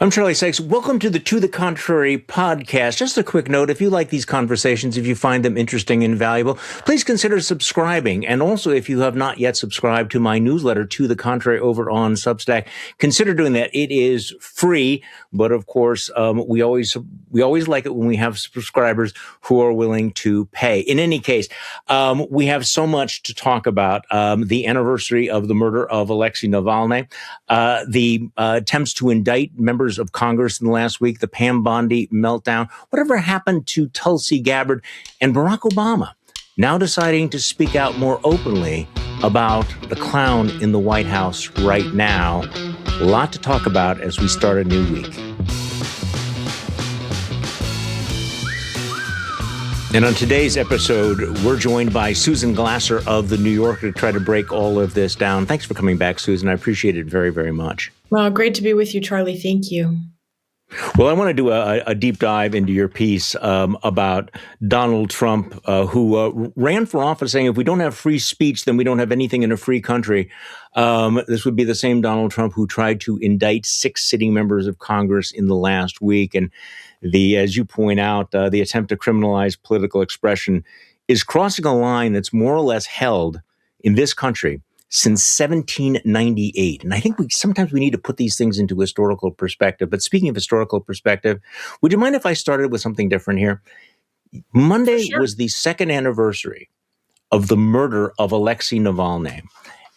I'm Charlie Sykes. Welcome to the Contrary podcast. Just a quick note, if you like these conversations, if you find them interesting and valuable, please consider subscribing. And also, if you have not yet subscribed to my newsletter, To the Contrary, over on Substack, consider doing that. It is free, but of course, we always like it when we have subscribers who are willing to pay. In any case, we have so much to talk about. The anniversary of the murder of Alexei Navalny, the attempts to indict members of Congress in the last week, the Pam Bondi meltdown, whatever happened to Tulsi Gabbard, and Barack Obama now deciding to speak out more openly about the clown in the White House right now. A lot to talk about as we start a new week. And on today's episode, we're joined by Susan Glasser of The New Yorker to try to break all of this down. Thanks for coming back, Susan. I appreciate it very, very much. Well, great to be with you, Charlie. Thank you. Well, I want to do a deep dive into your piece about Donald Trump, who ran for office saying if we don't have free speech, then we don't have anything in a free country. This would be the same Donald Trump who tried to indict 6 sitting members of Congress in the last week. And as you point out, the attempt to criminalize political expression is crossing a line that's more or less held in this country since 1798. And I think sometimes we need to put these things into historical perspective. But speaking of historical perspective, would you mind if I started with something different here? Monday was the second anniversary of the murder of Alexei Navalny.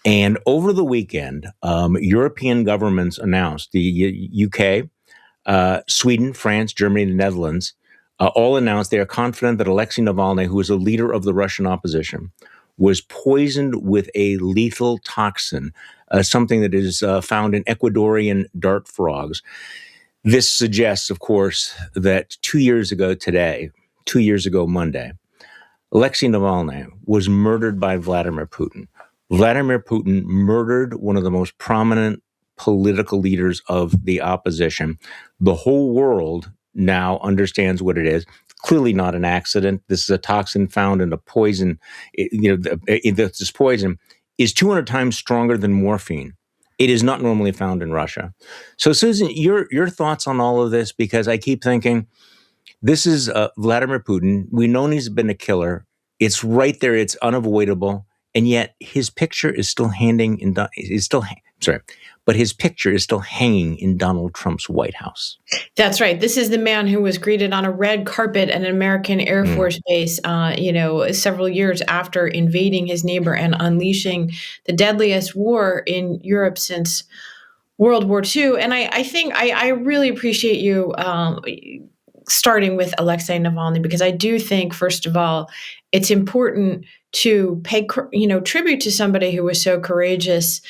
And over the weekend, European governments announced, the UK, Sweden, France, Germany, and the Netherlands, all announced they are confident that Alexei Navalny, who is a leader of the Russian opposition, was poisoned with a lethal toxin, something that is found in Ecuadorian dart frogs. This suggests, of course, that 2 years ago Monday, Alexei Navalny was murdered by Vladimir Putin. Vladimir Putin murdered one of the most prominent political leaders of the opposition. The whole world now understands what it is. Clearly not an accident. This is a toxin found in a poison. This poison is 200 times stronger than morphine. It is not normally found in Russia. So, Susan, your thoughts on all of this? Because I keep thinking, this is Vladimir Putin. We know he's been a killer. It's right there. It's unavoidable. And yet his picture is still hanging in Donald Trump's White House. That's right. This is the man who was greeted on a red carpet at an American Air Force base, several years after invading his neighbor and unleashing the deadliest war in Europe since World War II. And I think I really appreciate you starting with Alexei Navalny, because I do think, first of all, it's important to pay, tribute to somebody who was so courageous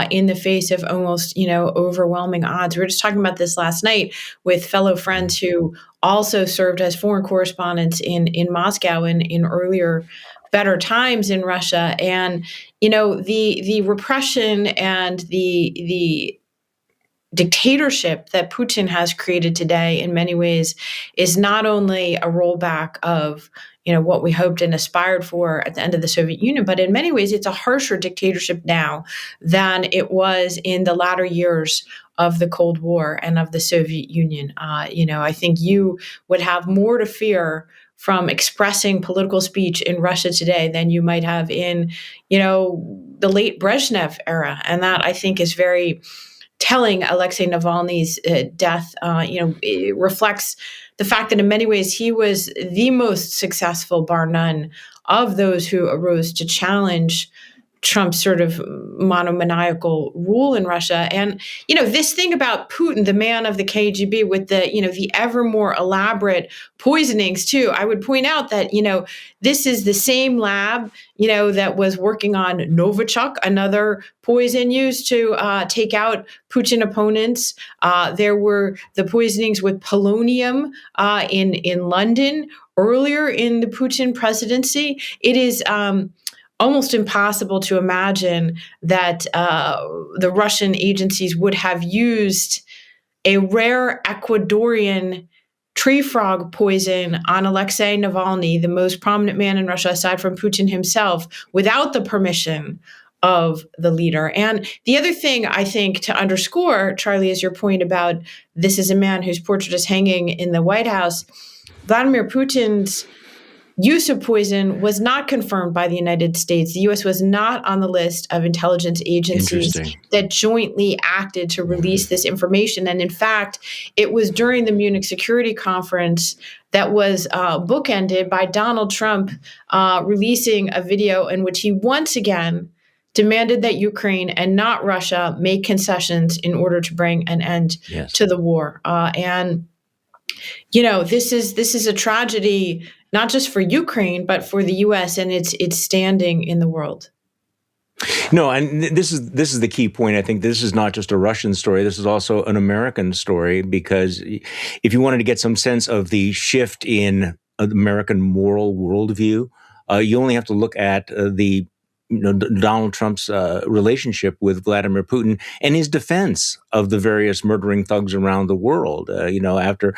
in the face of almost, overwhelming odds. We were just talking about this last night with fellow friends who also served as foreign correspondents in Moscow and in earlier, better times in Russia. And, the repression and the dictatorship that Putin has created today in many ways is not only a rollback of what we hoped and aspired for at the end of the Soviet Union, but in many ways it's a harsher dictatorship now than it was in the latter years of the Cold War and of the Soviet Union. I think you would have more to fear from expressing political speech in Russia today than you might have in, the late Brezhnev era. And that, I think, is very telling. Alexei Navalny's death, it reflects the fact that in many ways he was the most successful, bar none, of those who arose to challenge Trump's sort of monomaniacal rule in Russia. And, this thing about Putin, the man of the KGB, with the ever more elaborate poisonings too, I would point out that, this is the same lab, that was working on Novichok, another poison used to take out Putin opponents. There were the poisonings with polonium in London earlier in the Putin presidency. It is almost impossible to imagine that the Russian agencies would have used a rare Ecuadorian tree frog poison on Alexei Navalny, the most prominent man in Russia aside from Putin himself, without the permission of the leader. And the other thing I think to underscore, Charlie, is your point about this is a man whose portrait is hanging in the White House. Vladimir Putin's use of poison was not confirmed by the United States. The U.S. was not on the list of intelligence agencies that jointly acted to release this information. And in fact, it was during the Munich Security Conference that was bookended by Donald Trump releasing a video in which he once again demanded that Ukraine and not Russia make concessions in order to bring an end to the war. This is a tragedy not just for Ukraine, but for the U.S. and its standing in the world. No, and this is the key point. I think this is not just a Russian story. This is also an American story, because if you wanted to get some sense of the shift in American moral worldview, you only have to look at Donald Trump's relationship with Vladimir Putin and his defense of the various murdering thugs around the world. After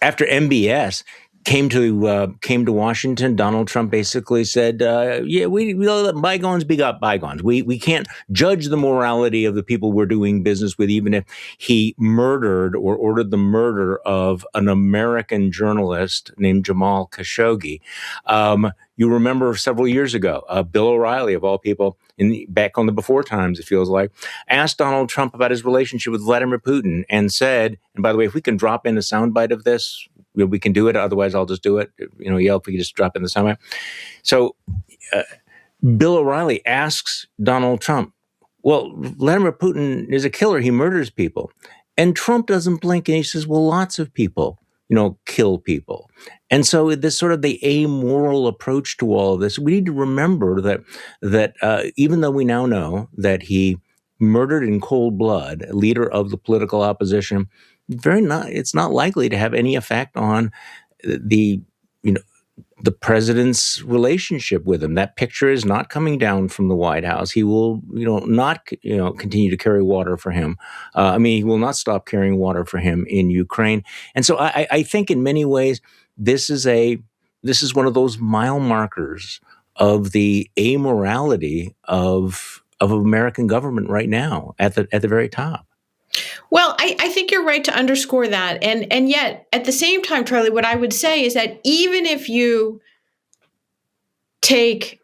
MBS came to Washington, Donald Trump basically said, we let bygones be bygones. We can't judge the morality of the people we're doing business with, even if he murdered or ordered the murder of an American journalist named Jamal Khashoggi. You remember several years ago, Bill O'Reilly, of all people, back on the before times, it feels like, asked Donald Trump about his relationship with Vladimir Putin and said, and by the way, if we can drop in a soundbite of this, we can do it. Otherwise, I'll just do it. Yell if we can just drop in the soundbite. So Bill O'Reilly asks Donald Trump, well, Vladimir Putin is a killer. He murders people. And Trump doesn't blink, and he says, well, lots of people, kill people. And so this sort of the amoral approach to all of this, we need to remember that even though we now know that he murdered in cold blood a leader of the political opposition, it's not likely to have any effect on the president's relationship with him. That picture is not coming down from the White House. He will, not, continue to carry water for him. He will not stop carrying water for him in Ukraine. And so I think in many ways, this is one of those mile markers of the amorality of American government right now at the very top. Well, I think you're right to underscore that. And yet, at the same time, Charlie, what I would say is that even if you take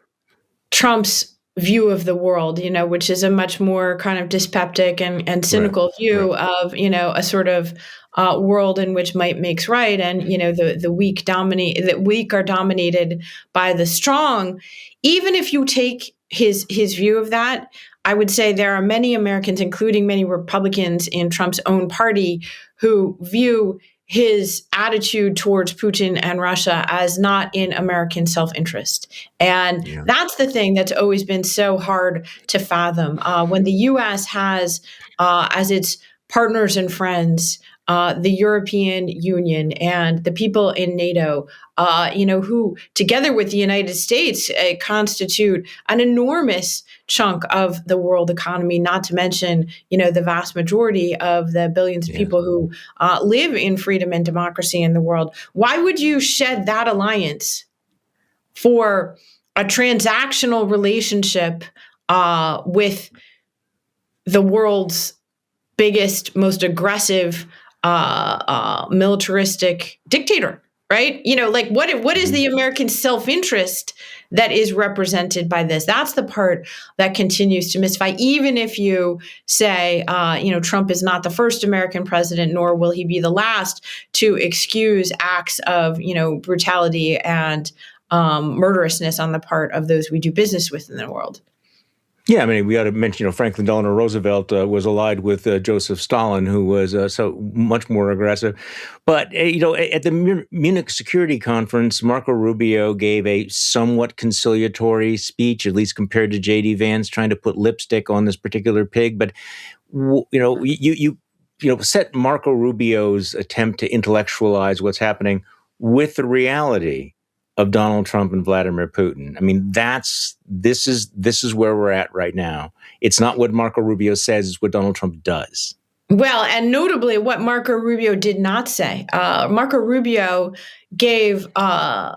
Trump's view of the world, which is a much more kind of dyspeptic and cynical view of, a sort of world in which might makes right, and the weak are dominated by the strong. Even if you take his view of that, I would say there are many Americans, including many Republicans in Trump's own party, who view his attitude towards Putin and Russia as not in American self-interest. And that's the thing that's always been so hard to fathom. When the U.S. has as its partners and friends the European Union and the people in NATO, who together with the United States constitute an enormous chunk of the world economy, not to mention, the vast majority of the billions of people who live in freedom and democracy in the world. Why would you shed that alliance for a transactional relationship with the world's biggest, most aggressive militaristic dictator, right? What is the American self-interest that is represented by this? That's the part that continues to mystify, even if you say, Trump is not the first American president, nor will he be the last to excuse acts of, brutality and murderousness on the part of those we do business with in the world. Yeah, we ought to mention, Franklin Delano Roosevelt was allied with Joseph Stalin, who was so much more aggressive. But, at the Munich Security Conference, Marco Rubio gave a somewhat conciliatory speech, at least compared to J.D. Vance, trying to put lipstick on this particular pig. But, you set Marco Rubio's attempt to intellectualize what's happening with the reality of Donald Trump and Vladimir Putin. This is where we're at right now. It's not what Marco Rubio says, it's what Donald Trump does. Well, and notably what Marco Rubio did not say. Marco Rubio gave a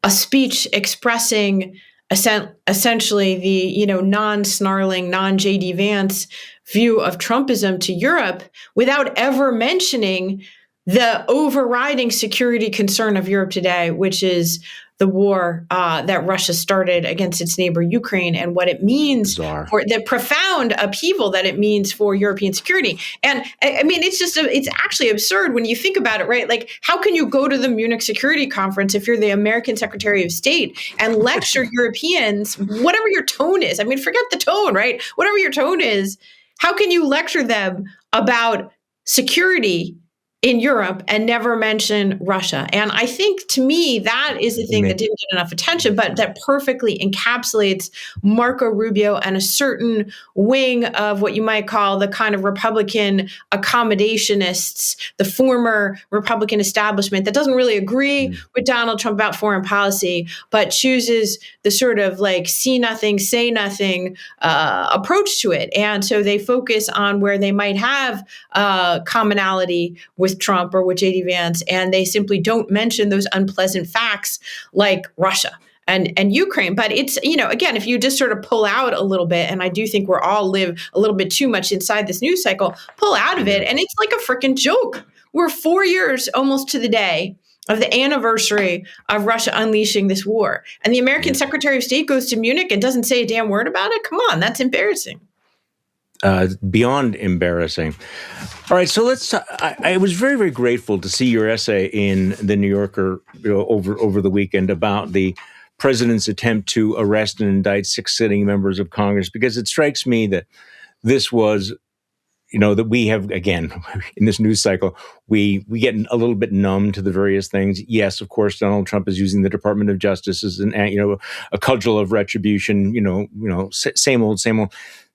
speech expressing essentially the, non-snarling, non-JD Vance view of Trumpism to Europe without ever mentioning the overriding security concern of Europe today, which is the war that Russia started against its neighbor Ukraine, and what it means Bizarre. for the profound upheaval that it means for European security. And I mean, it's actually absurd when you think about it, right? Like, how can you go to the Munich Security Conference if you're the American Secretary of State and lecture Europeans, whatever your tone is? I mean, forget the tone, right? Whatever your tone is, how can you lecture them about security in Europe and never mention Russia? And I think, to me, that is the thing that didn't get enough attention, but that perfectly encapsulates Marco Rubio and a certain wing of what you might call the kind of Republican accommodationists, the former Republican establishment that doesn't really agree with Donald Trump about foreign policy, but chooses the sort of like see nothing, say nothing approach to it. And so they focus on where they might have commonality with Trump or with JD Vance, and they simply don't mention those unpleasant facts like Russia and Ukraine. But it's, again, if you just sort of pull out a little bit, and I do think we're all live a little bit too much inside this news cycle, pull out of it, and it's like a freaking joke. We're 4 years almost to the day of the anniversary of Russia unleashing this war. And the American Secretary of State goes to Munich and doesn't say a damn word about it? Come on, that's embarrassing. Beyond embarrassing. All right, so I was very, very grateful to see your essay in the New Yorker over the weekend about the president's attempt to arrest and indict 6 sitting members of Congress, because it strikes me that this was, that we have, again, in this news cycle, we get a little bit numb to the various things. Yes, of course, Donald Trump is using the Department of Justice as a cudgel of retribution, same old.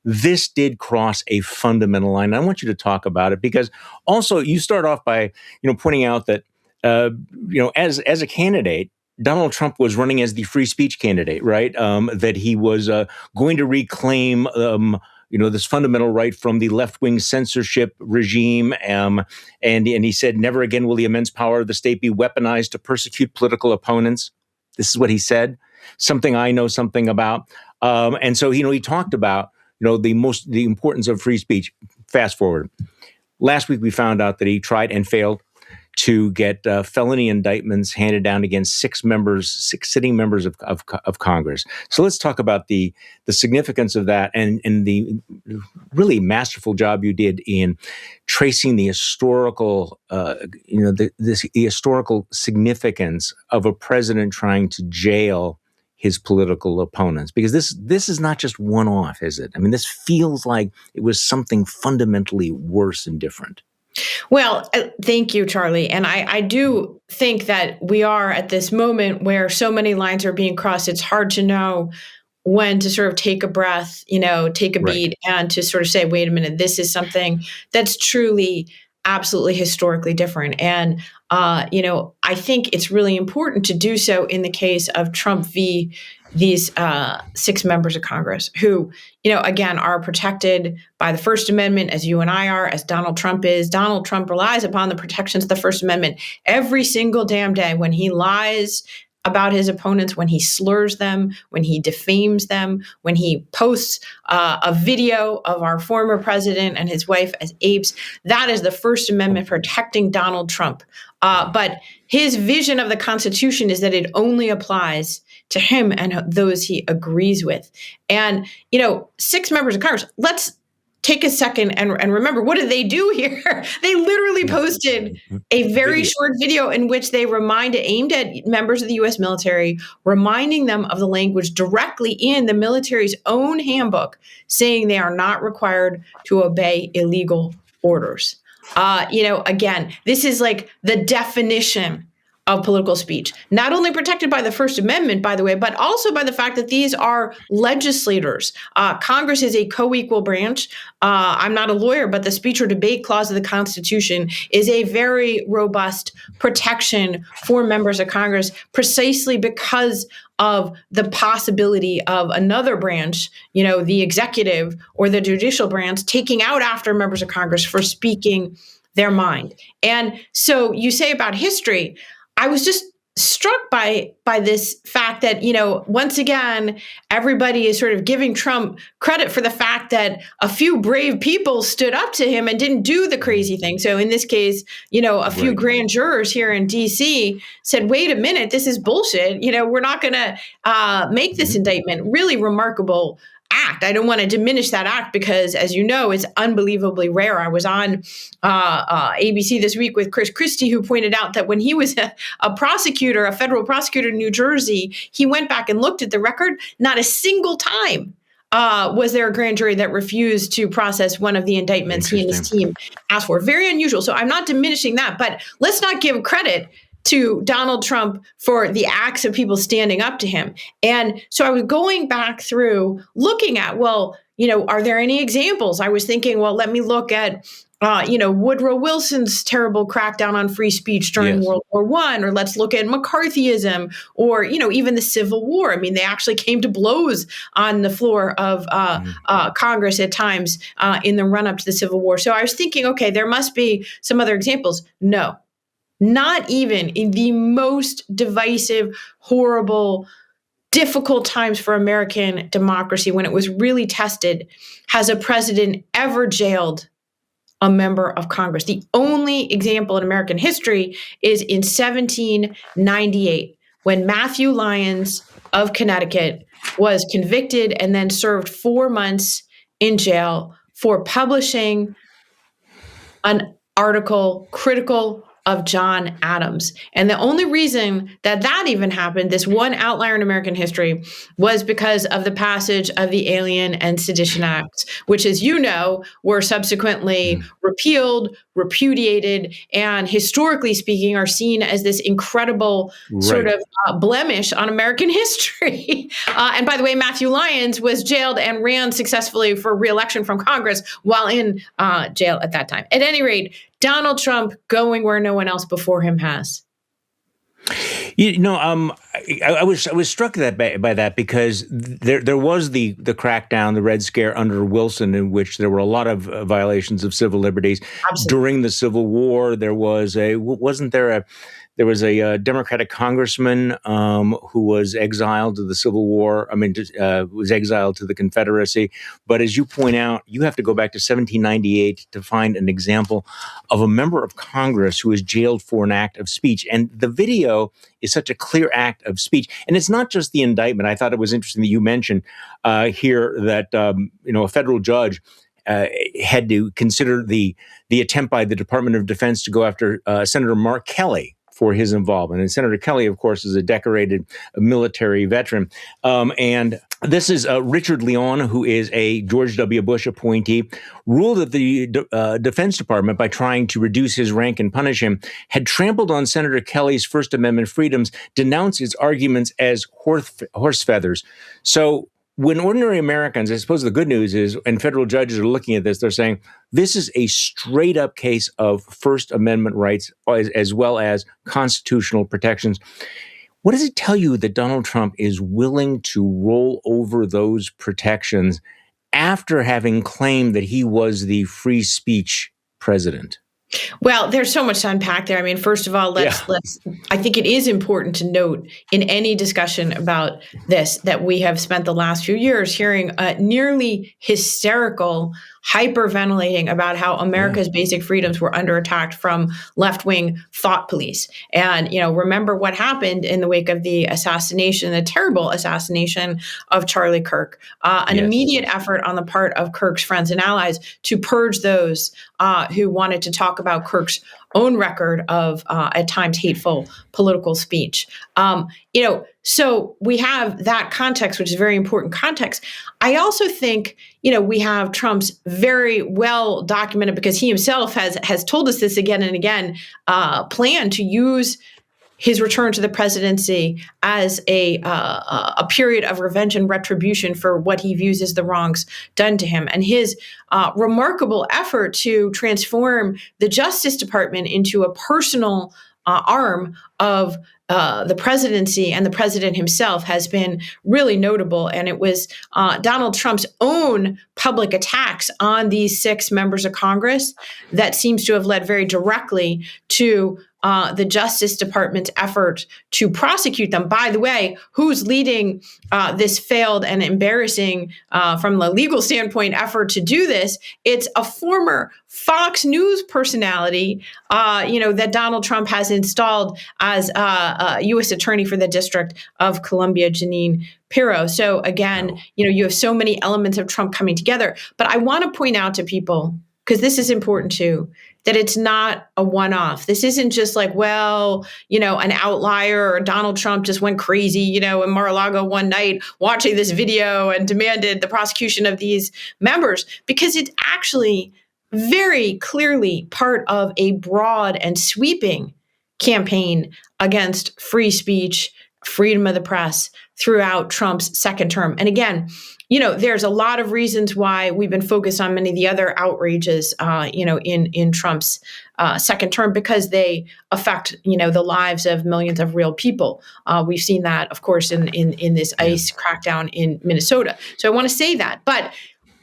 This did cross a fundamental line. I want you to talk about it, because also you start off by, pointing out that, as a candidate, Donald Trump was running as the free speech candidate, right? That he was going to reclaim, this fundamental right from the left-wing censorship regime. And he said, never again will the immense power of the state be weaponized to persecute political opponents. This is what he said, something I know something about. And so, he talked about, the importance of free speech. Fast forward. Last week, we found out that he tried and failed to get felony indictments handed down against 6 sitting members of Congress. So let's talk about the significance of that and the really masterful job you did in tracing the historical, the historical significance of a president trying to jail his political opponents, because this is not just one-off, is it? I mean, this feels like it was something fundamentally worse and different. Well, thank you, Charlie. And I do think that we are at this moment where so many lines are being crossed. It's hard to know when to sort of take a breath, take a beat, and to sort of say, wait a minute, this is something that's truly, absolutely historically different. And, I think it's really important to do so in the case of Trump v. these 6 members of Congress who, again, are protected by the First Amendment, as you and I are, as Donald Trump is. Donald Trump relies upon the protections of the First Amendment every single damn day when he lies about his opponents, when he slurs them, when he defames them, when he posts a video of our former president and his wife as apes. That is the First Amendment protecting Donald Trump. But his vision of the Constitution is that it only applies to him and those he agrees with. And, 6 members of Congress, let's take a second and remember, what did they do here? They literally posted a very short video in which they aimed at members of the U.S. military, reminding them of the language directly in the military's own handbook, saying they are not required to obey illegal orders. Again, this is like the definition of political speech, not only protected by the First Amendment, by the way, but also by the fact that these are legislators. Congress is a co-equal branch. I'm not a lawyer, but the speech or debate clause of the Constitution is a very robust protection for members of Congress, precisely because of the possibility of another branch, the executive or the judicial branch, taking out after members of Congress for speaking their mind. And so you say about history, I was just struck by this fact that, once again, everybody is sort of giving Trump credit for the fact that a few brave people stood up to him and didn't do the crazy thing. So in this case, a few Right. grand jurors here in DC said, wait a minute, this is bullshit. We're not going to make this Mhm. indictment. Really remarkable act. I don't want to diminish that act because, as you know, it's unbelievably rare. I was on ABC this week with Chris Christie, who pointed out that when he was a prosecutor, a federal prosecutor in New Jersey, he went back and looked at the record. Not a single time was there a grand jury that refused to process one of the indictments he and his Interesting. team asked for. Very unusual. So I'm not diminishing that, but let's not give credit to Donald Trump for the acts of people standing up to him. And so I was going back through looking at, well, are there any examples? I was thinking, well, let me look at Woodrow Wilson's terrible crackdown on free speech during Yes. World War I, or let's look at McCarthyism, or even the Civil War. I mean, they actually came to blows on the floor of Mhm. Congress at times in the run up to the Civil War. So I was thinking, okay, there must be some other examples. No, not even in the most divisive, horrible, difficult times for American democracy, when it was really tested, has a president ever jailed a member of Congress. The only example in American history is in 1798, when Matthew Lyons of Connecticut was convicted and then served 4 months in jail for publishing an article critical of John Adams. And the only reason that that even happened, this one outlier in American history, was because of the passage of the Alien and Sedition Acts, which, as you know, were subsequently Mhm. repealed, repudiated, and historically speaking, are seen as this incredible sort Right. of blemish on American history. And by the way, Matthew Lyons was jailed and ran successfully for re-election from Congress while in jail at that time. At any rate, Donald Trump going where no one else before him has. I was struck by that because there was the crackdown, the Red Scare under Wilson, in which there were a lot of violations of civil liberties. Absolutely. During the Civil War, there was a Democratic congressman who was exiled to the Civil War. I mean, was exiled to the Confederacy. But as you point out, you have to go back to 1798 to find an example of a member of Congress who was jailed for an act of speech. And the video is such a clear act of speech. And it's not just the indictment. I thought it was interesting that you mentioned here that a federal judge had to consider the attempt by the Department of Defense to go after Senator Mark Kelly for his involvement. And Senator Kelly, of course, is a decorated military veteran. And this is Richard Leon, who is a George W. Bush appointee, ruled that the Defense Department, by trying to reduce his rank and punish him, had trampled on Senator Kelly's First Amendment freedoms, denounced his arguments as horse feathers. So when ordinary Americans, I suppose the good news is, and federal judges are looking at this, they're saying this is a straight up case of First Amendment rights as well as constitutional protections. What does it tell you that Donald Trump is willing to roll over those protections after having claimed that he was the free speech president? Well, there's so much to unpack there. I mean, first of all, Yeah. let's I think it is important to note in any discussion about this that we have spent the last few years hearing nearly hysterical hyperventilating about how Yeah. America's basic freedoms were under attack from left-wing thought police. And, remember what happened in the wake of the assassination, the terrible assassination of Charlie Kirk. An Yes. immediate effort on the part of Kirk's friends and allies to purge those who wanted to talk about Kirk's own record of, at times, hateful political speech. So we have that context, which is very important context. I also think, we have Trump's very well documented, because he himself has told us this again and again, plan to use his return to the presidency as a period of revenge and retribution for what he views as the wrongs done to him, and his remarkable effort to transform the Justice Department into a personal arm of the presidency and the president himself has been really notable. And it was Donald Trump's own public attacks on these 6 members of Congress that seems to have led very directly to the Justice Department's effort to prosecute them. By the way, who's leading this failed and embarrassing, from the legal standpoint, effort to do this? It's a former Fox News personality, that Donald Trump has installed as U.S. Attorney for the District of Columbia, Jeanine Pirro. So again, you have so many elements of Trump coming together. But I want to point out to people, because this is important too, that it's not a one-off. This isn't just like, an outlier, or Donald Trump just went crazy, in Mar-a-Lago one night watching this video and demanded the prosecution of these members, because it's actually very clearly part of a broad and sweeping campaign against free speech, freedom of the press throughout Trump's second term. And again, there's a lot of reasons why we've been focused on many of the other outrages, in Trump's second term, because they affect, the lives of millions of real people. We've seen that, of course, in this ICE crackdown in Minnesota. So I want to say that, but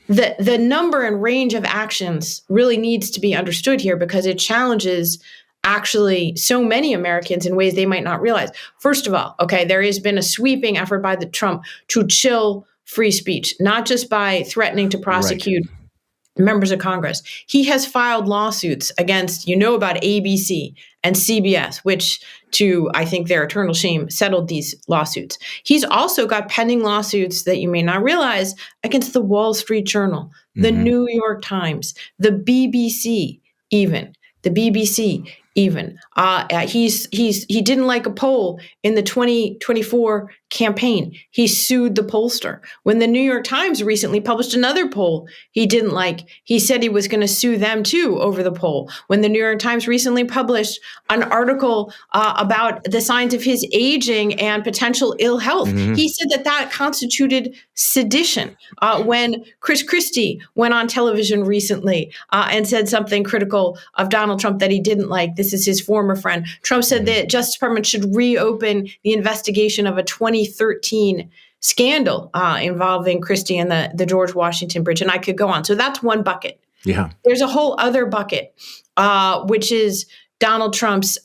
the number and range of actions really needs to be understood here, because it challenges actually so many Americans in ways they might not realize. First of all, there has been a sweeping effort by the Trump to chill free speech, not just by threatening to prosecute members of Congress. He has filed lawsuits against, about ABC and CBS, which, to, I think, their eternal shame, settled these lawsuits. He's also got pending lawsuits that you may not realize against the Wall Street Journal, the New York Times, the BBC, even. The BBC, even. He didn't like a poll in the 2024 campaign. He sued the pollster. When the New York Times recently published another poll he didn't like, he said he was going to sue them too over the poll. When the New York Times recently published an article about the signs of his aging and potential ill health, he said that constituted sedition. When Chris Christie went on television recently and said something critical of Donald Trump that he didn't like, this is his former friend, Trump said the Justice Department should reopen the investigation of a 2013 scandal involving Christie and the George Washington Bridge. And I could go on. So that's one bucket. Yeah. There's a whole other bucket, which is Donald Trump's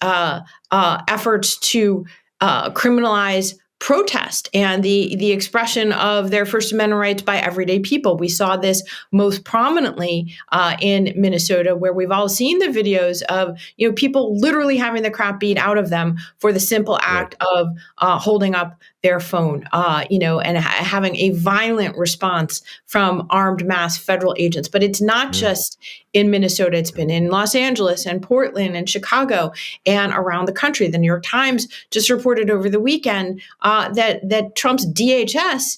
efforts to criminalize protest and the expression of their First Amendment rights by everyday people. We saw this most prominently in Minnesota, where we've all seen the videos of people literally having the crap beat out of them for the simple act of holding up their phone, and having a violent response from armed mass federal agents. But it's not just in Minnesota. It's been in Los Angeles and Portland and Chicago and around the country. The New York Times just reported over the weekend that Trump's DHS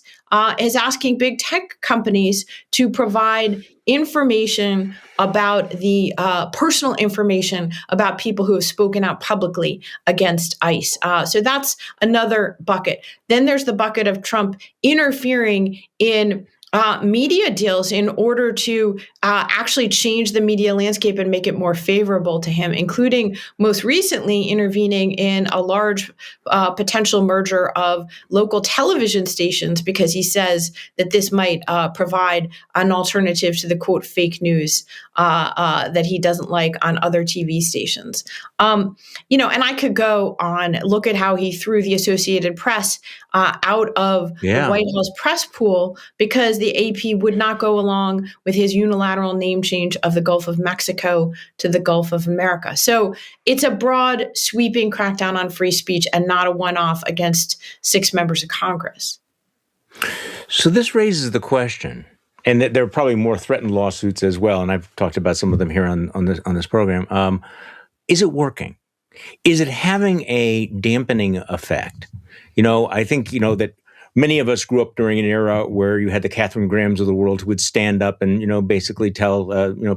is asking big tech companies to provide information about the personal information about people who have spoken out publicly against ICE. So that's another bucket. Then there's the bucket of Trump interfering in media deals in order to actually change the media landscape and make it more favorable to him, including most recently intervening in a large potential merger of local television stations, because he says that this might provide an alternative to the, quote, fake news that he doesn't like on other TV stations. And I could go on. Look at how he threw the Associated Press out of the White House press pool because the AP would not go along with his unilateral name change of the Gulf of Mexico to the Gulf of America. So it's a broad, sweeping crackdown on free speech and not a one-off against 6 members of Congress. So this raises the question, and there are probably more threatened lawsuits as well, and I've talked about some of them here on this program. Is it working? Is it having a dampening effect? I think, that many of us grew up during an era where you had the Katharine Grahams of the world who would stand up and, basically tell,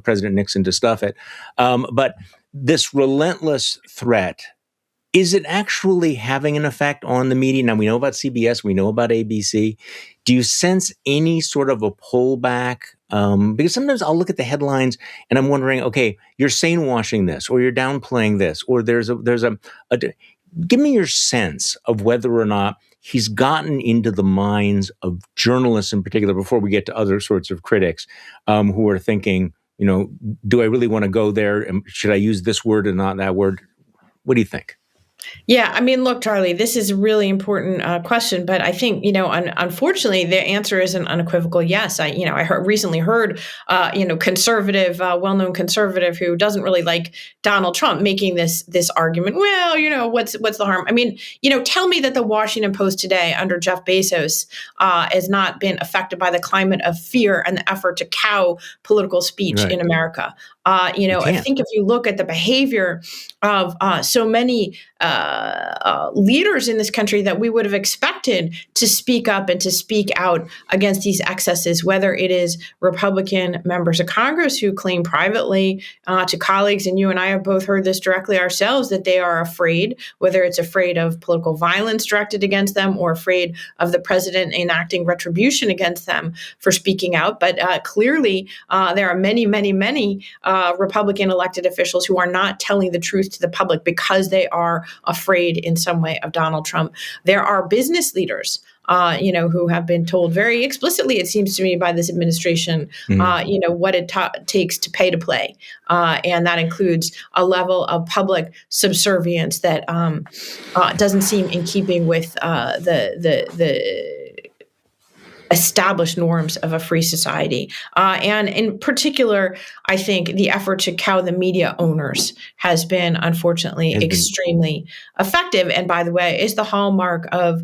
President Nixon to stuff it. But this relentless threat, is it actually having an effect on the media? Now, we know about CBS, we know about ABC. Do you sense any sort of a pullback? Because sometimes I'll look at the headlines and I'm wondering, okay, you're sanewashing this, or you're downplaying this, or there's a give me your sense of whether or not he's gotten into the minds of journalists in particular, before we get to other sorts of critics who are thinking, do I really want to go there? And should I use this word and not that word? What do you think? Yeah, I mean, look, Charlie, this is a really important question, but I think, unfortunately, the answer is an unequivocal yes. I recently heard, conservative, well-known conservative who doesn't really like Donald Trump making this argument. Well, what's the harm? I mean, tell me that the Washington Post today under Jeff Bezos has not been affected by the climate of fear and the effort to cow political speech in America. I think if you look at the behavior of so many leaders in this country that we would have expected to speak up and to speak out against these excesses, whether it is Republican members of Congress who claim privately to colleagues, and you and I have both heard this directly ourselves, that they are afraid, whether it's afraid of political violence directed against them or afraid of the president enacting retribution against them for speaking out. But clearly, there are many, many, many Republican elected officials who are not telling the truth to the public because they are afraid in some way of Donald Trump. There are business leaders, who have been told very explicitly, it seems to me, by this administration, what it takes to pay to play. And that includes a level of public subservience that doesn't seem in keeping with the established norms of a free society. And in particular, I think the effort to cow the media owners has been, unfortunately, extremely effective. And by the way, is the hallmark of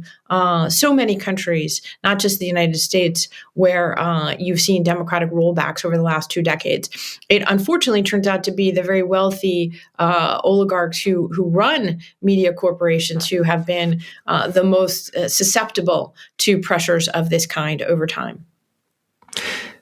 so many countries, not just the United States, where you've seen democratic rollbacks over the last 2 decades. It unfortunately turns out to be the very wealthy oligarchs who run media corporations who have been the most susceptible to pressures of this kind over time.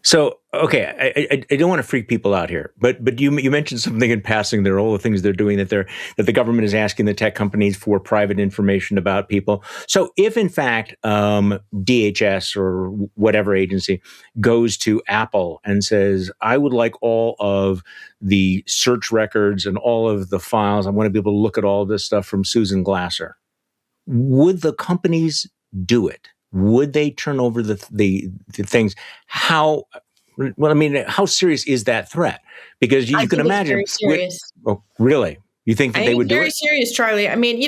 So, okay, I don't want to freak people out here, but you mentioned something in passing. There are all the things they're doing that the government is asking the tech companies for private information about people. So, if in fact DHS or whatever agency goes to Apple and says, "I would like all of the search records and all of the files. I want to be able to look at all of this stuff from Susan Glasser," would the companies do it? Would they turn over the things? How serious is that threat? Because you can imagine. It's very serious. Oh, really? You think that they would do it? Very serious, Charlie. I mean,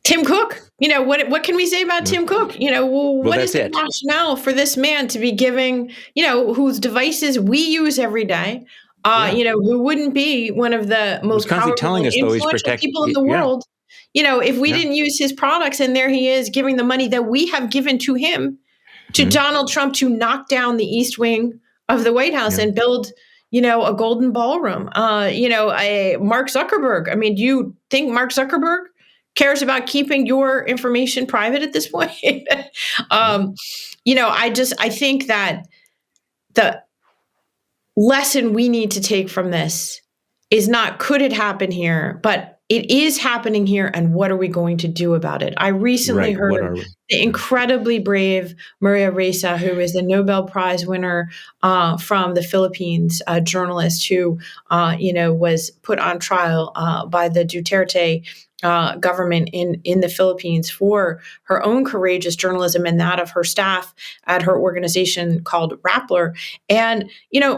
Tim Cook. What can we say about Tim Cook? What is the rationale for this man to be giving, whose devices we use every day? Who wouldn't be one of the most powerful and influential people in the world? If we didn't use his products, and there he is giving the money that we have given to him, to Donald Trump, to knock down the East Wing of the White House and build, a golden ballroom. Mark Zuckerberg. I mean, do you think Mark Zuckerberg cares about keeping your information private at this point? I think that the lesson we need to take from this is not, could it happen here, but it is happening here, and what are we going to do about it? I recently heard the incredibly brave Maria Ressa, who is the Nobel Prize winner from the Philippines, a journalist who, was put on trial by the Duterte government in the Philippines for her own courageous journalism and that of her staff at her organization called Rappler. And,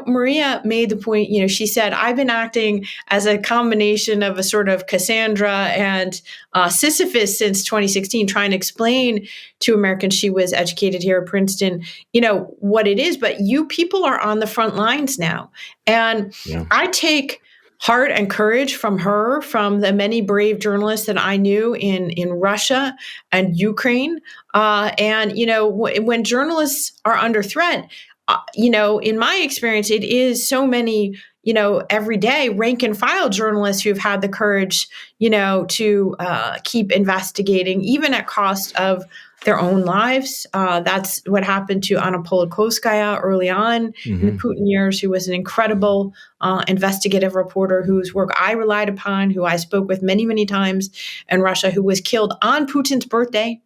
Maria made the point, she said, "I've been acting as a combination of a sort of Cassandra and Sisyphus since 2016, trying to explain to Americans," she was educated here at Princeton, what it is. But you people are on the front lines now. And I take heart and courage from her, from the many brave journalists that I knew in Russia and Ukraine. When journalists are under threat, in my experience, it is so many, everyday rank and file journalists who've had the courage, to keep investigating, even at cost of their own lives. That's what happened to Anna Politkovskaya early on in the Putin years, who was an incredible investigative reporter whose work I relied upon, who I spoke with many, many times in Russia, who was killed on Putin's birthday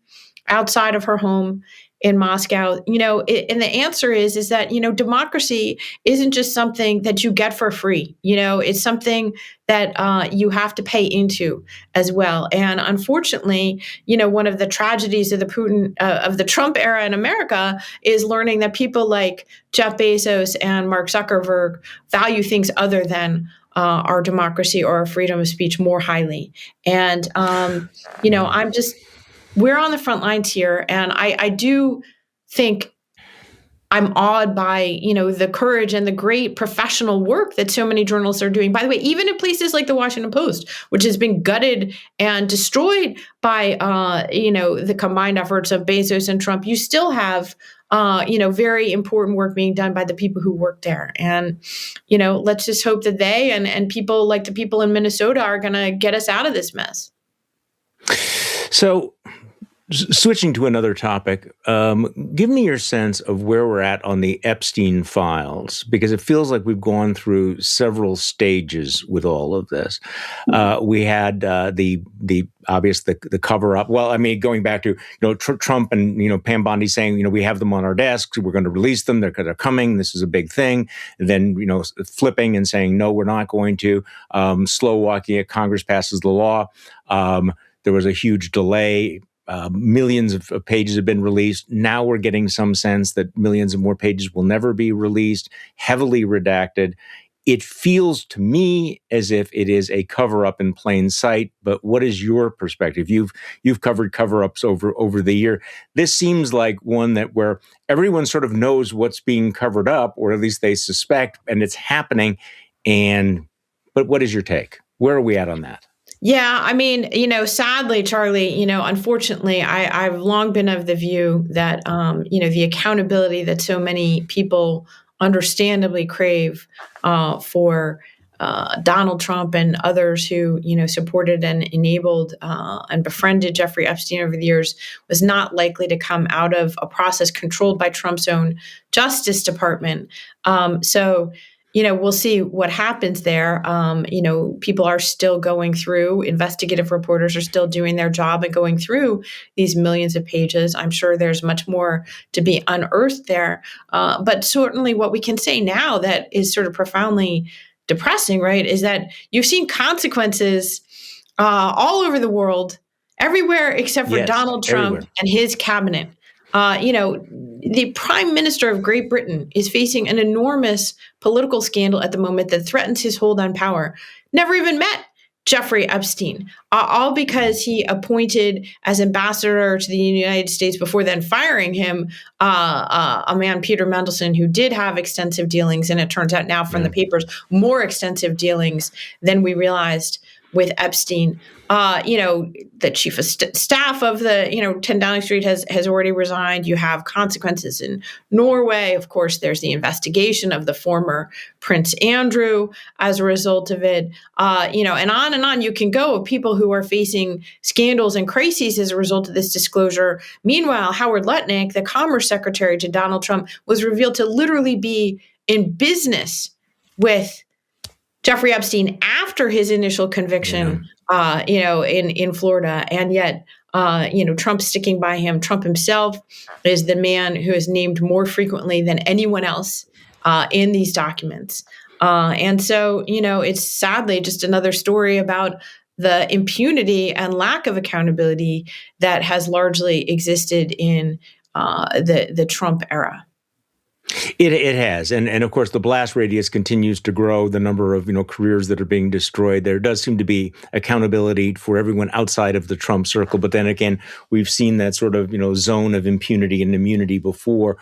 outside of her home. in Moscow, and the answer is that, democracy isn't just something that you get for free. It's something that you have to pay into as well. And unfortunately, one of the tragedies of the Trump era in America is learning that people like Jeff Bezos and Mark Zuckerberg value things other than our democracy or our freedom of speech more highly. And we're on the front lines here, and I do think I'm awed by, the courage and the great professional work that so many journalists are doing. By the way, even in places like the Washington Post, which has been gutted and destroyed by, the combined efforts of Bezos and Trump, you still have, very important work being done by the people who work there. And, let's just hope that they and people like the people in Minnesota are going to get us out of this mess. So, switching to another topic, give me your sense of where we're at on the Epstein files, because it feels like we've gone through several stages with all of this. We had the cover up. Well, I mean, going back to Trump and Pam Bondi saying we have them on our desks, we're going to release them, they're coming, this is a big thing. And then flipping and saying no, we're not going to. Slow walking it. Congress passes the law. There was a huge delay. Millions of pages have been released. Now we're getting some sense that millions of more pages will never be released, heavily redacted. It feels to me as if it is a cover-up in plain sight. But what is your perspective? You've covered cover-ups over the year. This seems like one where everyone sort of knows what's being covered up, or at least they suspect, and it's happening. But what is your take? Where are we at on that? Yeah, I mean, sadly, Charlie, unfortunately, I've long been of the view that, the accountability that so many people understandably crave for Donald Trump and others who, supported and enabled and befriended Jeffrey Epstein over the years was not likely to come out of a process controlled by Trump's own Justice Department. We'll see what happens there. People are still going through, investigative reporters are still doing their job and going through these millions of pages. I'm sure there's much more to be unearthed there. But certainly what we can say now that is sort of profoundly depressing, right, is that you've seen consequences all over the world, everywhere except for Donald Trump and his cabinet. The Prime Minister of Great Britain is facing an enormous political scandal at the moment that threatens his hold on power. Never even met Jeffrey Epstein, all because he appointed as ambassador to the United States before then firing him a man, Peter Mandelson, who did have extensive dealings, and it turns out now from the papers, more extensive dealings than we realized with Epstein. The chief of staff of the, 10 Downing Street has already resigned. You have consequences in Norway. Of course, there's the investigation of the former Prince Andrew as a result of it. And on you can go of people who are facing scandals and crises as a result of this disclosure. Meanwhile, Howard Lutnick, the Commerce Secretary to Donald Trump, was revealed to literally be in business with Jeffrey Epstein after his initial conviction, in Florida. And yet, Trump's sticking by him. Trump himself is the man who is named more frequently than anyone else in these documents. And so, it's sadly just another story about the impunity and lack of accountability that has largely existed in the Trump era. It has. And of course, the blast radius continues to grow, the number of, careers that are being destroyed. There does seem to be accountability for everyone outside of the Trump circle. But then again, we've seen that sort of, zone of impunity and immunity before.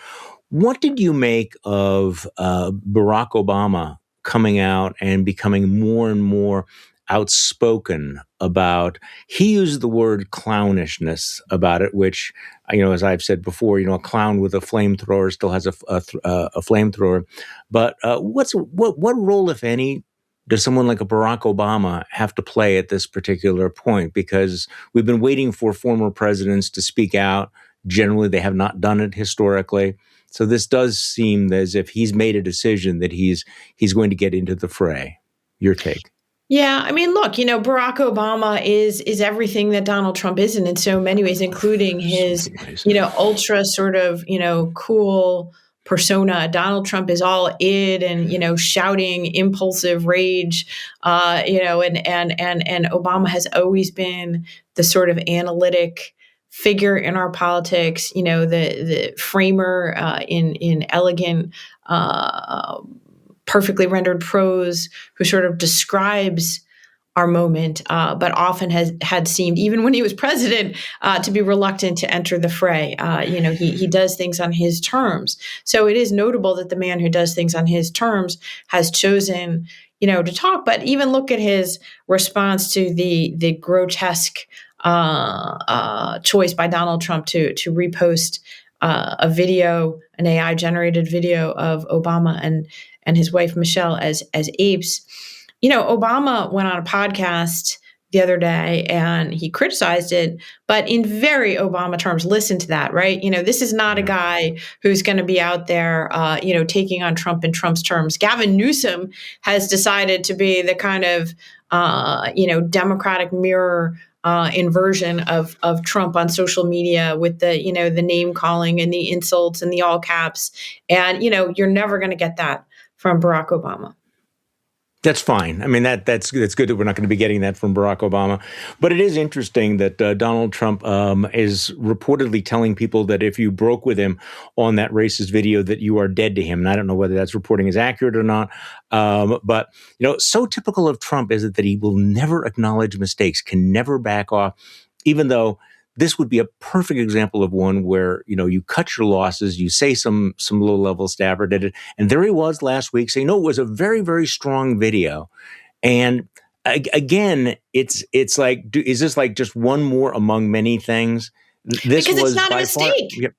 What did you make of Barack Obama coming out and becoming more and more outspoken about, he used the word clownishness about it, which, as I've said before, a clown with a flamethrower still has a flamethrower. But what role, if any, does someone like a Barack Obama have to play at this particular point? Because we've been waiting for former presidents to speak out. Generally, they have not done it historically. So this does seem as if he's made a decision that he's going to get into the fray. Your take? Yeah, I mean, look, Barack Obama is everything that Donald Trump isn't in so many ways, including So his, many ways. ultra sort of, cool persona. Donald Trump is all id and, shouting, impulsive rage, and Obama has always been the sort of analytic figure in our politics, the framer in elegant, perfectly rendered prose, who sort of describes our moment, but often had seemed, even when he was president, to be reluctant to enter the fray. He does things on his terms. So it is notable that the man who does things on his terms has chosen, to talk. But even look at his response to the grotesque choice by Donald Trump to repost a video, an AI generated video of Obama and his wife Michelle as apes. Obama went on a podcast the other day and he criticized it, but in very Obama terms. Listen to that, right? This is not a guy who's going to be out there, taking on Trump in Trump's terms. Gavin Newsom has decided to be the kind of, Democratic mirror inversion of Trump on social media with the name calling and the insults and the all caps. And, you're never going to get that from Barack Obama. That's fine. I mean, that's good that we're not going to be getting that from Barack Obama. But it is interesting that Donald Trump is reportedly telling people that if you broke with him on that racist video, that you are dead to him. And I don't know whether that's reporting is accurate or not. But, so typical of Trump is that he will never acknowledge mistakes, can never back off, even though this would be a perfect example of one where, you cut your losses, you say some low-level staffer did it, and there he was last week saying, no, it was a very, very strong video. And again, it's like, is this like just one more among many things? This because was it's not by a mistake. Far,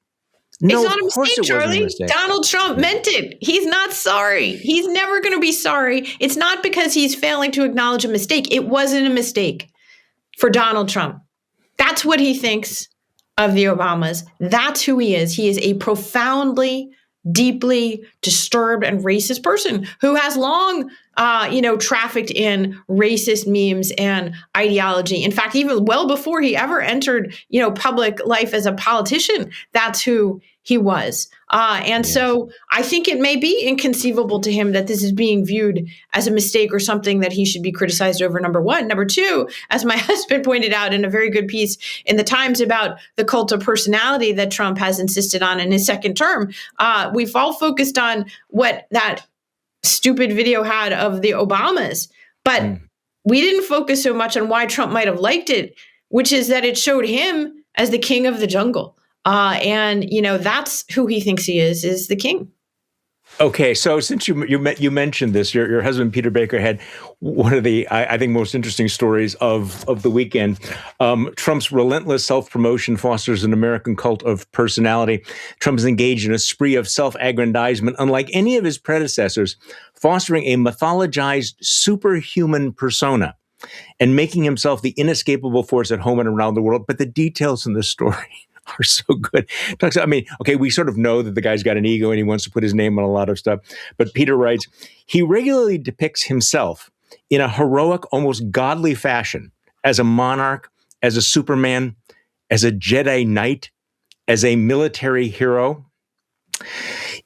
no, it's not of a course mistake, it wasn't Charlie. a mistake. Donald Trump meant it. He's not sorry. He's never going to be sorry. It's not because he's failing to acknowledge a mistake. It wasn't a mistake for Donald Trump. That's what he thinks of the Obamas. That's who he is. He is a profoundly, deeply disturbed and racist person who has long, trafficked in racist memes and ideology. In fact, even well before he ever entered, public life as a politician, that's who he was. And Yes. so I think it may be inconceivable to him that this is being viewed as a mistake or something that he should be criticized over, number one. Number two, as my husband pointed out in a very good piece in the Times about the cult of personality that Trump has insisted on in his second term, we've all focused on what that stupid video had of the Obamas, but we didn't focus so much on why Trump might have liked it, which is that it showed him as the king of the jungle. And that's who he thinks he is the king. Okay, so since you mentioned this, your husband Peter Baker had one of the I think most interesting stories of the weekend. Trump's relentless self-promotion fosters an American cult of personality. Trump is engaged in a spree of self-aggrandizement, unlike any of his predecessors, fostering a mythologized superhuman persona and making himself the inescapable force at home and around the world. But the details in this story are so good. We sort of know that the guy's got an ego and he wants to put his name on a lot of stuff. But Peter writes, he regularly depicts himself in a heroic, almost godly fashion as a monarch, as a Superman, as a Jedi Knight, as a military hero,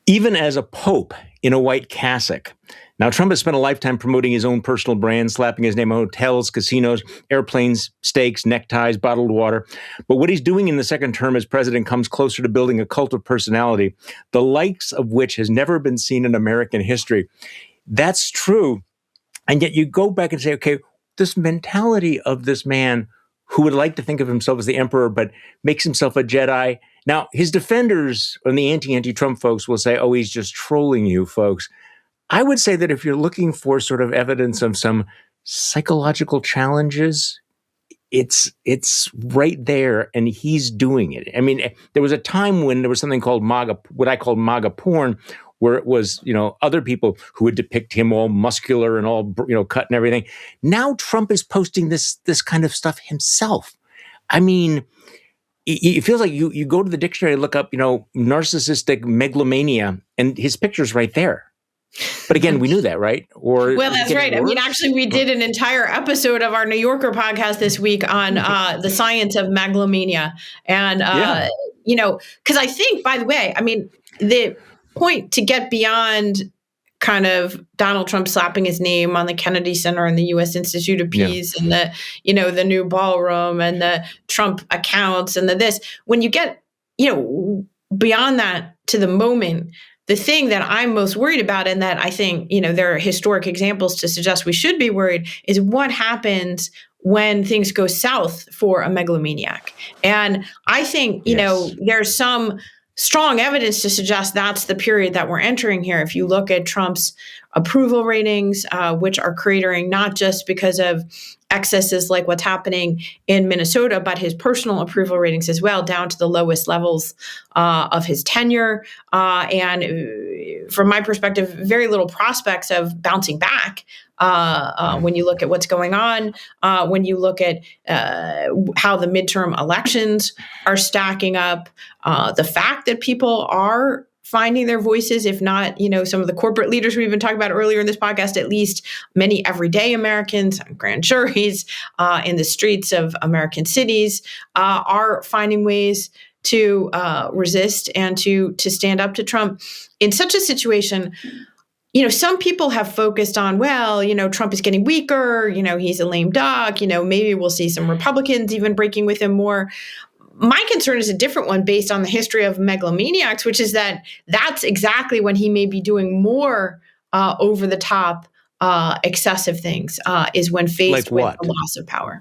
even as a pope in a white cassock. Now, Trump has spent a lifetime promoting his own personal brand, slapping his name on hotels, casinos, airplanes, steaks, neckties, bottled water. But what he's doing in the second term as president comes closer to building a cult of personality, the likes of which has never been seen in American history. That's true. And yet you go back and say, okay, this mentality of this man who would like to think of himself as the emperor, but makes himself a Jedi. Now, his defenders and the anti-Trump folks will say, oh, he's just trolling you folks. I would say that if you're looking for sort of evidence of some psychological challenges, it's right there, and he's doing it. I mean, there was a time when there was something called MAGA, what I call MAGA porn, where it was, other people who would depict him all muscular and all, cut and everything. Now Trump is posting this kind of stuff himself. I mean, it feels like you go to the dictionary, look up, narcissistic megalomania, and his picture's right there. But again, we knew that, right? Or Well, is it that's getting right. I mean, worse? actually, we did an entire episode of our New Yorker podcast this week on the science of megalomania. And, Yeah. because I think, by the way, I mean, the point to get beyond kind of Donald Trump slapping his name on the Kennedy Center and the U.S. Institute of Yeah. Peace and the new ballroom and the Trump accounts and this, when you get, beyond that to the moment, the thing that I'm most worried about, and that I think, there are historic examples to suggest we should be worried, is what happens when things go south for a megalomaniac. And I think, Yes. there's some strong evidence to suggest that's the period that we're entering here. If you look at Trump's approval ratings, which are cratering not just because of excesses like what's happening in Minnesota, but his personal approval ratings as well, down to the lowest levels of his tenure. And from my perspective, very little prospects of bouncing back. When you look at what's going on, when you look at how the midterm elections are stacking up, the fact that people are finding their voices, if not, some of the corporate leaders we've been talking about earlier in this podcast, at least many everyday Americans, grand juries, in the streets of American cities, are finding ways to resist and to stand up to Trump. In such a situation, some people have focused on, well, Trump is getting weaker, he's a lame duck, maybe we'll see some Republicans even breaking with him more. My concern is a different one based on the history of megalomaniacs, which is that that's exactly when he may be doing more over the top, excessive things, is when faced with the loss of power.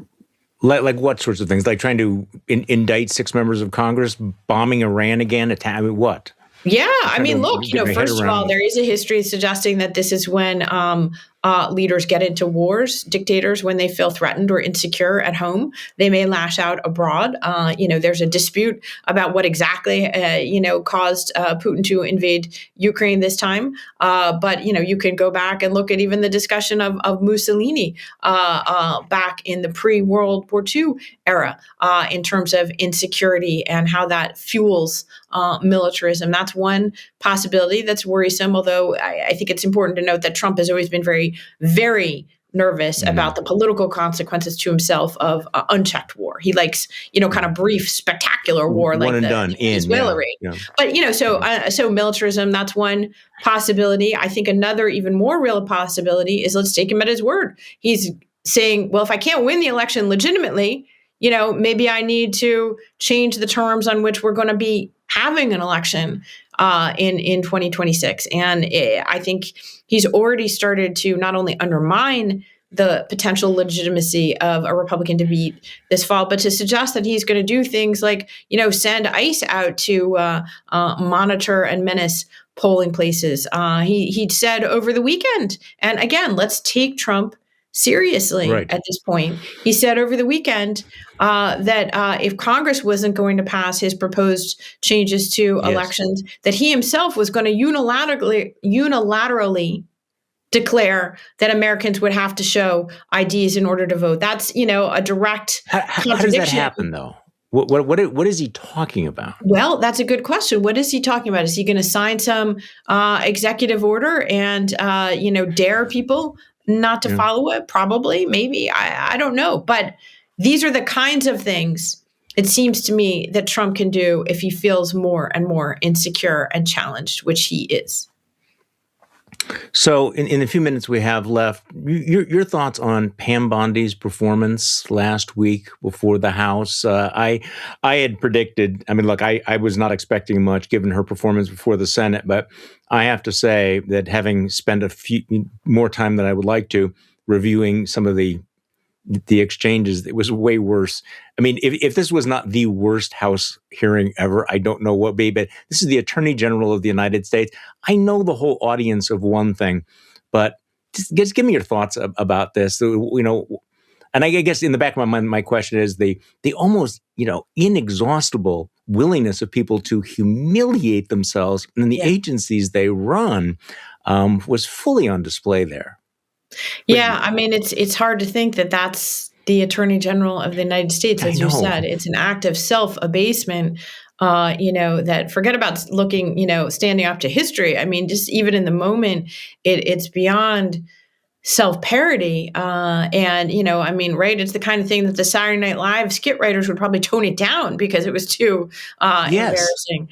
Like what sorts of things? Like trying to indict 6 members of Congress, bombing Iran again, what? Yeah, I mean, look, first of all, there is a history suggesting that this is when leaders get into wars, dictators, when they feel threatened or insecure at home, they may lash out abroad. There's a dispute about what exactly, caused Putin to invade Ukraine this time. But you can go back and look at even the discussion of Mussolini back in the pre-World War II era in terms of insecurity and how that fuels militarism. That's one possibility that's worrisome, although I think it's important to note that Trump has always been very, very nervous about the political consequences to himself of unchecked war. He likes, kind of brief, spectacular war one like and the done Venezuela raid. Yeah. But, so militarism, that's one possibility. I think another even more real possibility is let's take him at his word. He's saying, well, if I can't win the election legitimately, maybe I need to change the terms on which we're going to be having an election in 2026. And I think he's already started to not only undermine the potential legitimacy of a Republican defeat this fall, but to suggest that he's going to do things like, send ICE out to monitor and menace polling places. He said over the weekend, and again, let's take Trump seriously at this point. He said over the weekend that if Congress wasn't going to pass his proposed changes to elections, that he himself was going to unilaterally declare that Americans would have to show IDs in order to vote. That's, a direct contradiction. How does that happen, though? What is he talking about? Well, that's a good question. What is he talking about? Is he going to sign some executive order and, dare people not to follow it? Probably, maybe. I don't know. But these are the kinds of things, it seems to me, that Trump can do if he feels more and more insecure and challenged, which he is. So in the few minutes we have left, your thoughts on Pam Bondi's performance last week before the House. I had predicted, look, I was not expecting much given her performance before the Senate, but I have to say that having spent a few more time than I would like to reviewing some of the exchanges, it was way worse. If this was not the worst House hearing ever, I don't know what would be, but this is the Attorney General of the United States. I know the whole audience of one thing, but just give me your thoughts about this. And I guess in the back of my mind, my question is the almost, inexhaustible willingness of people to humiliate themselves in the agencies they run was fully on display there. Yeah, it's hard to think that that's the Attorney General of the United States, as you said. It's an act of self-abasement that forget about looking, standing up to history. I mean, just even in the moment, it's beyond self-parody. Right, it's the kind of thing that the Saturday Night Live skit writers would probably tone it down because it was too Yes. embarrassing.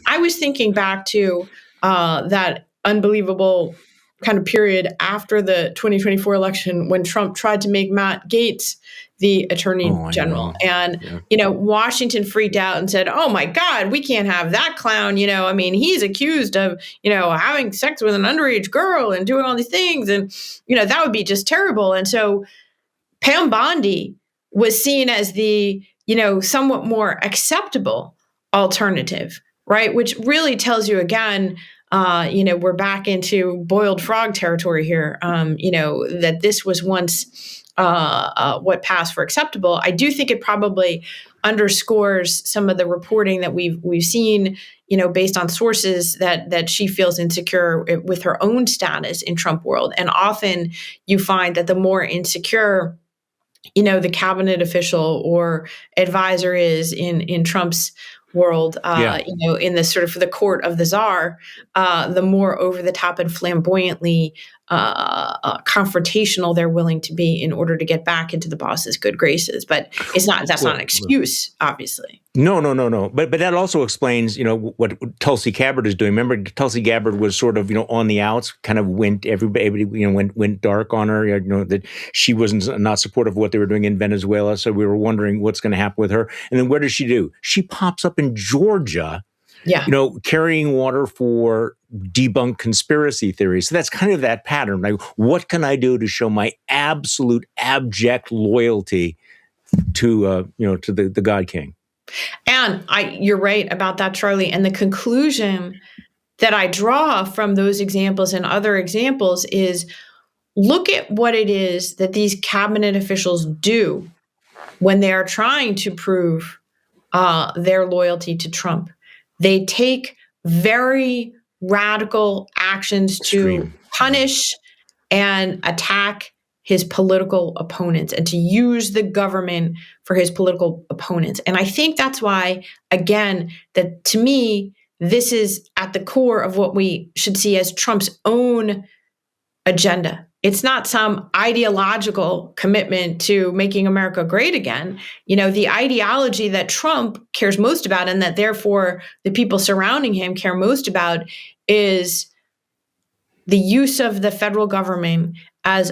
I was thinking back to that unbelievable kind of period after the 2024 election when Trump tried to make Matt Gaetz the attorney Oh, I general. know. And, Yeah. Washington freaked out and said, oh my God, we can't have that clown. He's accused of, having sex with an underage girl and doing all these things. And, that would be just terrible. And so Pam Bondi was seen as the, somewhat more acceptable alternative, right? Which really tells you again, we're back into boiled frog territory here. That this was once what passed for acceptable. I do think it probably underscores some of the reporting that we've seen, based on sources that she feels insecure with her own status in Trump world. And often you find that the more insecure the cabinet official or advisor is in Trump's world, Yeah. in the sort of the court of the czar, the more over the top and flamboyantly confrontational they're willing to be in order to get back into the boss's good graces. But that's not an excuse, obviously. No. But that also explains, what Tulsi Gabbard is doing. Remember, Tulsi Gabbard was sort of, on the outs, kind of everybody, went dark on her, that she wasn't not supportive of what they were doing in Venezuela. So we were wondering what's going to happen with her. And then what does she do? She pops up in Georgia, carrying water for debunked conspiracy theories. So that's kind of that pattern. Like, what can I do to show my absolute abject loyalty to, to the God King? And you're right about that, Charlie. And the conclusion that I draw from those examples and other examples is look at what it is that these cabinet officials do when they are trying to prove their loyalty to Trump. They take very radical actions to punish and attack his political opponents and to use the government for his political opponents. And I think that's why, again, that to me, this is at the core of what we should see as Trump's own agenda. It's not some ideological commitment to making America great again. The ideology that Trump cares most about and that therefore the people surrounding him care most about is the use of the federal government as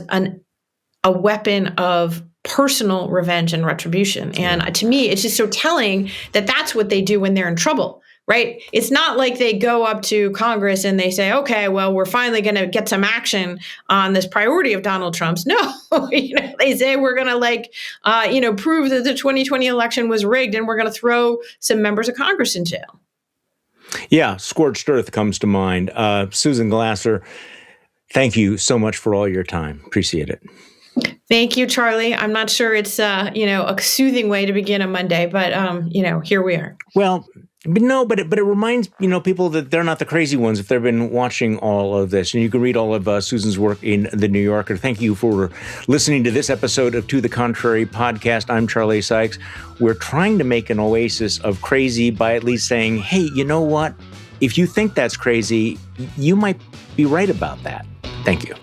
a weapon of personal revenge and retribution. And to me, it's just so telling that that's what they do when they're in trouble, right? It's not like they go up to Congress and they say, okay, well, we're finally going to get some action on this priority of Donald Trump's. No, they say we're going to prove that the 2020 election was rigged and we're going to throw some members of Congress in jail. Yeah, scorched earth comes to mind. Susan Glasser, thank you so much for all your time. Appreciate it. Thank you, Charlie. I'm not sure it's a soothing way to begin a Monday, but here we are. Well, but it reminds people that they're not the crazy ones if they've been watching all of this. And you can read all of Susan's work in The New Yorker. Thank you for listening to this episode of To the Contrary podcast. I'm Charlie Sykes. We're trying to make an oasis of crazy by at least saying, hey, you know what? If you think that's crazy, you might be right about that. Thank you.